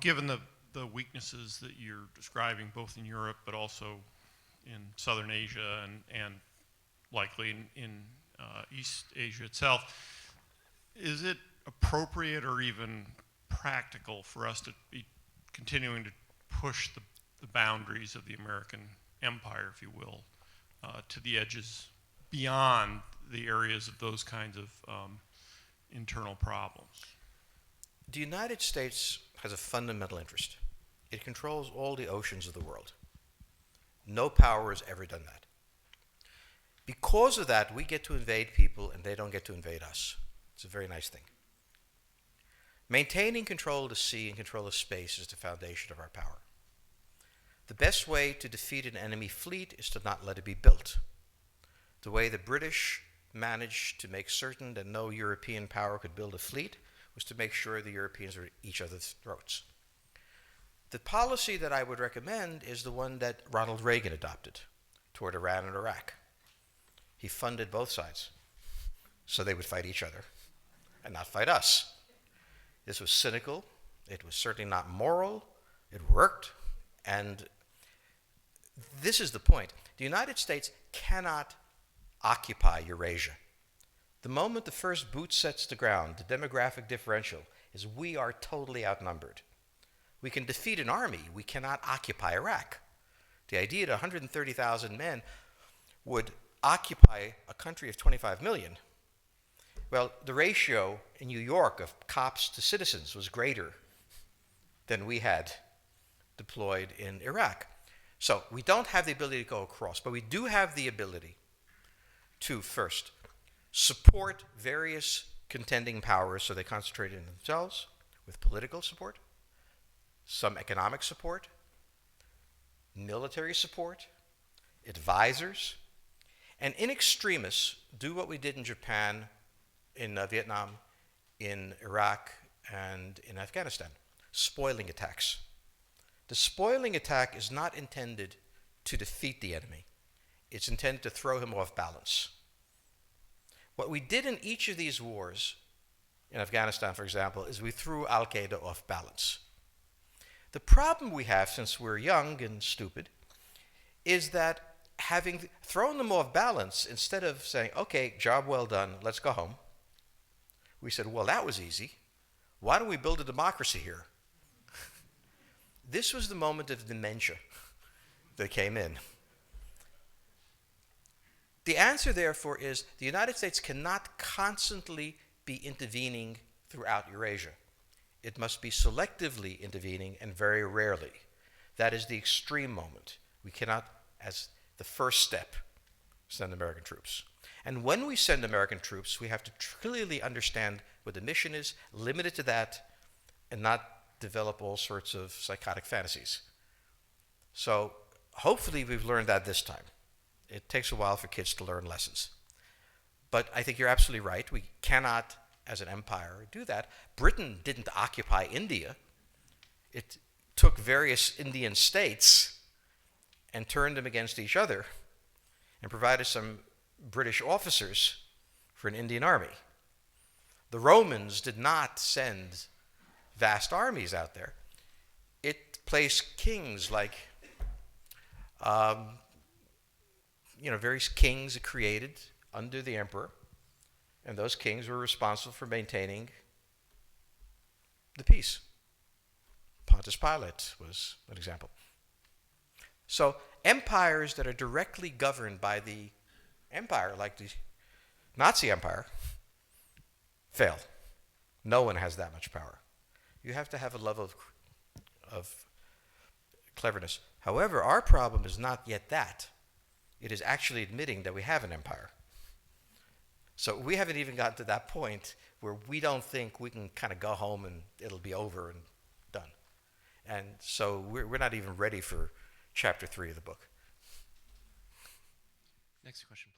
Given the weaknesses that you're describing, both in Europe but also in Southern Asia and likely in East Asia itself, is it appropriate or even practical for us to be continuing to push the boundaries of the American empire, if you will, to the edges beyond the areas of those kinds of internal problems? The United States has a fundamental interest. It controls all the oceans of the world. No power has ever done that. Because of that, we get to invade people and they don't get to invade us. It's a very nice thing. Maintaining control of the sea and control of space is the foundation of our power. The best way to defeat an enemy fleet is to not let it be built. The way the British managed to make certain that no European power could build a fleet was to make sure the Europeans were at each other's throats. The policy that I would recommend is the one that Ronald Reagan adopted toward Iran and Iraq. He funded both sides so they would fight each other and not fight us. This was cynical. It was certainly not moral. It worked. And this is the point. The United States cannot occupy Eurasia. The moment the first boot sets the ground, the demographic differential is we are totally outnumbered. We can defeat an army. We cannot occupy Iraq. The idea that 130,000 men would occupy a country of 25 million, well, the ratio in New York of cops to citizens was greater than we had deployed in Iraq. So we don't have the ability to go across, but we do have the ability to first support various contending powers so they concentrate in themselves with political support, some economic support, military support, advisors, and in extremis do what we did in Japan, in Vietnam, in Iraq, and in Afghanistan, spoiling attacks. The spoiling attack is not intended to defeat the enemy. It's intended to throw him off balance. What we did in each of these wars, in Afghanistan, for example, is we threw Al-Qaeda off balance. The problem we have, since we're young and stupid, is that having thrown them off balance, instead of saying, okay, job well done, let's go home, we said, well, that was easy. Why don't we build a democracy here? This was the moment of dementia that came in. The answer, therefore, is the United States cannot constantly be intervening throughout Eurasia. It must be selectively intervening and very rarely. That is the extreme moment. We cannot, as the first step, send American troops. And when we send American troops, we have to clearly understand what the mission is, limit it to that, and not develop all sorts of psychotic fantasies. So hopefully we've learned that this time. It takes a while for kids to learn lessons. But I think you're absolutely right. We cannot, as an empire, do that. Britain didn't occupy India. It took various Indian states and turned them against each other and provided some British officers for an Indian army. The Romans did not send vast armies out there. It placed kings like, various kings it created under the emperor, and those kings were responsible for maintaining the peace. Pontius Pilate was an example. So empires that are directly governed by the empire, like the Nazi Empire, fail. No one has that much power. You have to have a level of cleverness. However, our problem is not yet that. It is actually admitting that we have an empire. So we haven't even gotten to that point where we don't think we can kind of go home and it'll be over and done. And so we're not even ready for chapter 3 of the book. Next question, please.